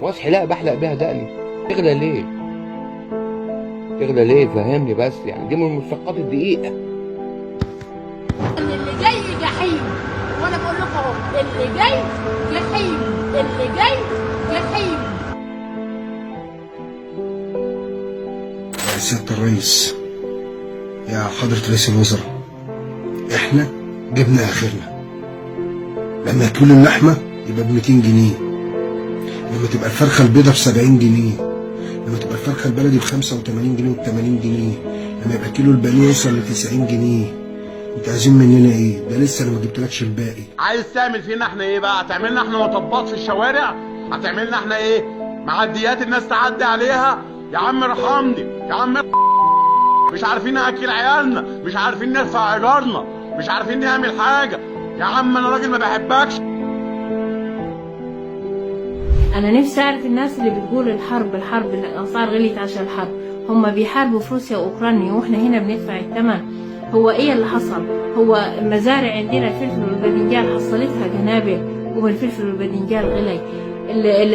واصحي لا بحلق بيها دقني. تغلى ليه؟ تغلى ليه؟ فهمني بس، يعني دي من مشتقات الدقيقة. اللي جاي جحيم، وانا بقول لكم اهو اللي جاي جحيم، اللي جاي جحيم. يا سيادة الرئيس، يا حضرة رئيس الوزراء، احنا جبنا اخرنا. لما كيلو اللحمة يبقى ب 200 جنيه، لما تبقى الفرخة البيضة ب 70 جنيه، لما تبقى الفرخة البلدي ب 85 جنيه و 80 جنيه، لما يبقى كيلو البانيه يوصل ل 90 جنيه. انت عايزين مننا ايه؟ ده لسه انا ما جبتلكش الباقي. عايز تعمل فينا احنا ايه بقى؟ هتعملنا احنا مطبات في الشوارع؟ هتعملنا احنا ايه؟ معديات الناس تعدي عليها؟ يا عم ارحمني يا عم. مش عارفين ناكل عيالنا، مش عارفين ندفع ايجارنا، مش عارفين نعمل حاجه. يا عم انا راجل ما بحبكش. انا نفسي اعرف الناس اللي بتقول الحرب الاسعار غليت عشان الحرب، هم بيحاربوا في روسيا واوكرانيا واحنا هنا بندفع الثمن. هو ايه اللي حصل؟ هو المزارع عندنا الفلفل والباذنجان حصلتها جنابل والفلفل والباذنجان غلي.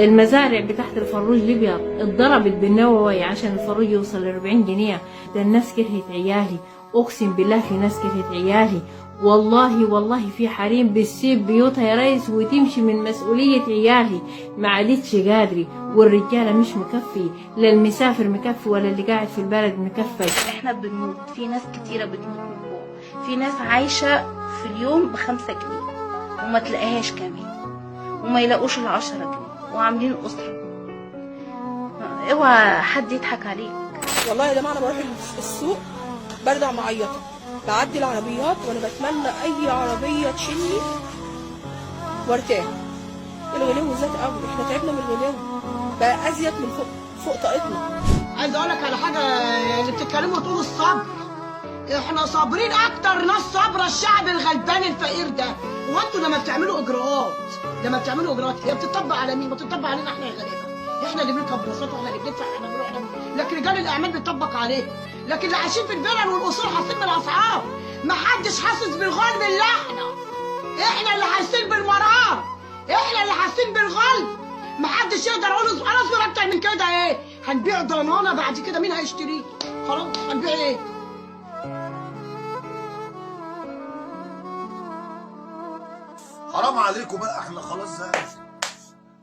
المزارع بتاعت الفروج الابيض اتضربت بالنووي عشان الفروج يوصل ل 40 جنيه. ده الناس كرهت عيالي، اقسم بالله في ناس كرهت عيالي. والله في حريم بتسيب بيوتها يا ريس وتمشي من مسؤولية عيالي، ما عادتش قادري، والرجالة مش مكفي، لا المسافر مكفي ولا اللي قاعد في البلد مكفي. احنا بنموت، في ناس كتيرة بتموت من جوع، في ناس عايشة في اليوم ب5 جنيه وما تلاقيهاش كمان، وما يلاقوش ال10 جنيه وعاملين أسرة. اوعى حد يضحك عليك. والله يا جماعة انا بروح السوق برجع معيطة، بعدي العربيات وانا بتمنى اي عربيه تشيلني وارتاح. الغلو زاد قوي، احنا تعبنا من الغلو، بقى ازيد من فوق طاقتنا. عايز اقول لك على حاجه، اللي بتتكلموا تقولوا الصبر، احنا صابرين اكتر ناس صابره الشعب الغلبان الفقير ده. هو انتوا لما بتعملوا اجراءات هي بتطبق على مين؟ بتطبق علينا احنا يا غلابه، احنا اللي بنركب باصات واحنا اللي بندفع، احنا بنروح لكن رجال الاعمال بيطبق عليه، لكن اللي عايشين في البلد والاصول حاسين بالاسعار. ما حدش حاسس بالغلب الا احنا اللي حاسين بالمرار، احنا اللي حاسين بالغلب. ما حدش يقدر يقول اصبر اكتر من كده. ايه هنبيع ضنانه بعد كده؟ مين هيشتريه؟ خلاص هنبيع ايه؟ حرام عليكم بقى، احنا خلاص زي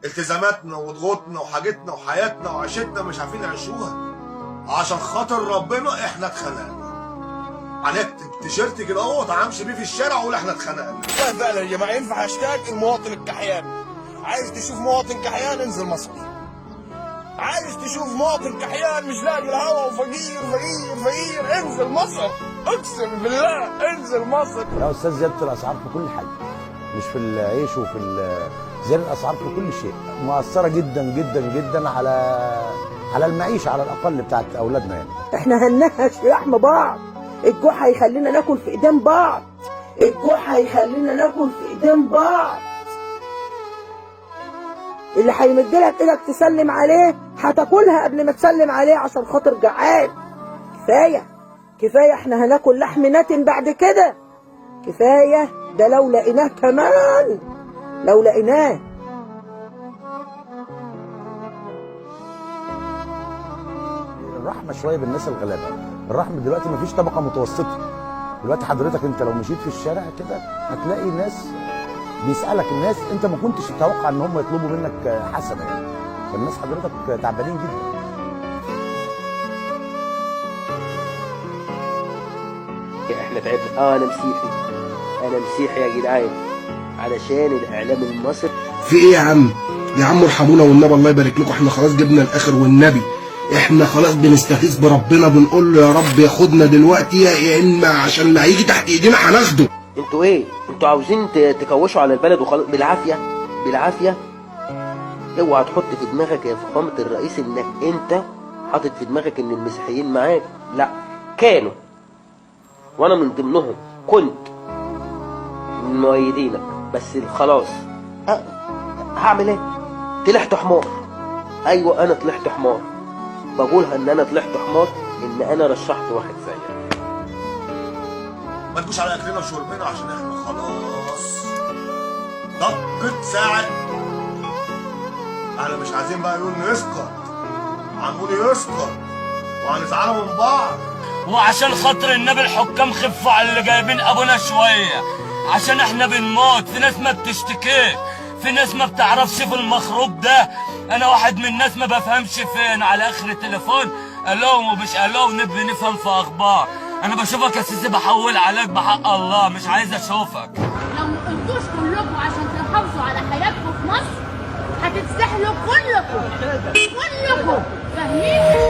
التزاماتنا وضغوطنا وحاجتنا وحياتنا وعيشتنا مش عارفين نعيشوها. عشان خاطر ربنا احنا اتخنقنا. هنكتب تيشيرت كده اهوت همشي بيه في الشارع واقول احنا اتخنقنا. والله فعلا يا جماعه ينفع هاشتاج المواطن الكحيان. عايز تشوف مواطن كحيان انزل مصر. عايز تشوف مواطن كحيان مش لاقي الهوا وفقير انزل مصر. اقسم بالله انزل مصر. يا استاذ زياده الاسعار في كل حاجه، مش في العيش وفي زياده الاسعار في كل شيء، مؤثره جدا على المعيشه على الاقل بتاعت اولادنا. يعني احنا هننهش في لحم بعض، الجوع هيخلينا ناكل في ايدين بعض، الجوع هيخلينا ناكل في ايدين بعض. اللي هيمدلك ايدك تسلم عليه هتاكلها قبل ما تسلم عليه عشان خاطر جعان. كفايه احنا هناكل لحم نتن بعد كده، كفايه. ده لو لقيناه كمان، لو لقيناه. الرحمه شويه بالناس الغلابه، الرحمه دلوقتي مفيش طبقه متوسطه. دلوقتي حضرتك انت لو مشيت في الشارع كده هتلاقي ناس بيسالك، الناس انت ما كنتش تتوقع ان هم يطلبوا منك حسنه يعني. فالناس حضرتك تعبانين جدا. احنا تعبنا. انا مسيحي يا جدعان، علشان الاعلام المصري. في ايه يا عم؟ يا عم ارحمونا والنبي، الله يبارك لكم، احنا خلاص جبنا الاخر والنبي. احنا خلاص بنستغيث بربنا، بنقول له يا رب ياخدنا دلوقتي يا اما عشان اللي هيجي تحت ايدينا هناخده. انتوا ايه؟ انتوا عاوزين تكوشوا على البلد وخلاص بالعافيه. اوعى تحط في دماغك يا فخامه الرئيس انك انت حاطط في دماغك ان المسيحيين معاك. لا، كانوا، وانا من ضمنهم، كنت من مؤيدينك، بس خلاص. هعمل ايه؟ طلعت حمار. ايوه انا طلعت حمار، بقولها ان انا طلعت حمار، ان انا رشحت واحد زيك. ما تجوش على اكلنا وشربنا عشان احنا خلاص دقت ساعه احنا مش عايزين بقى يقول يسكت، هنقول يسكت وهنتعالى من بعض. وعشان خاطر النبي الحكام خفوا على اللي جايبين ابونا شويه، عشان احنا بنموت. في ناس ما بتشتكيش، في ناس ما بتعرفش في المخروب ده. انا واحد من الناس ما بفهمش فين على اخر التليفون الو ومش الو ونبي نفهم في اخبار. انا بشوفك يا سيدي بحول عليك بحق الله، مش عايز اشوفك. لو ما قلتوش كلكم عشان تحافظوا على حياتكم في مصر هتتسحلوا كلكم فاهمين؟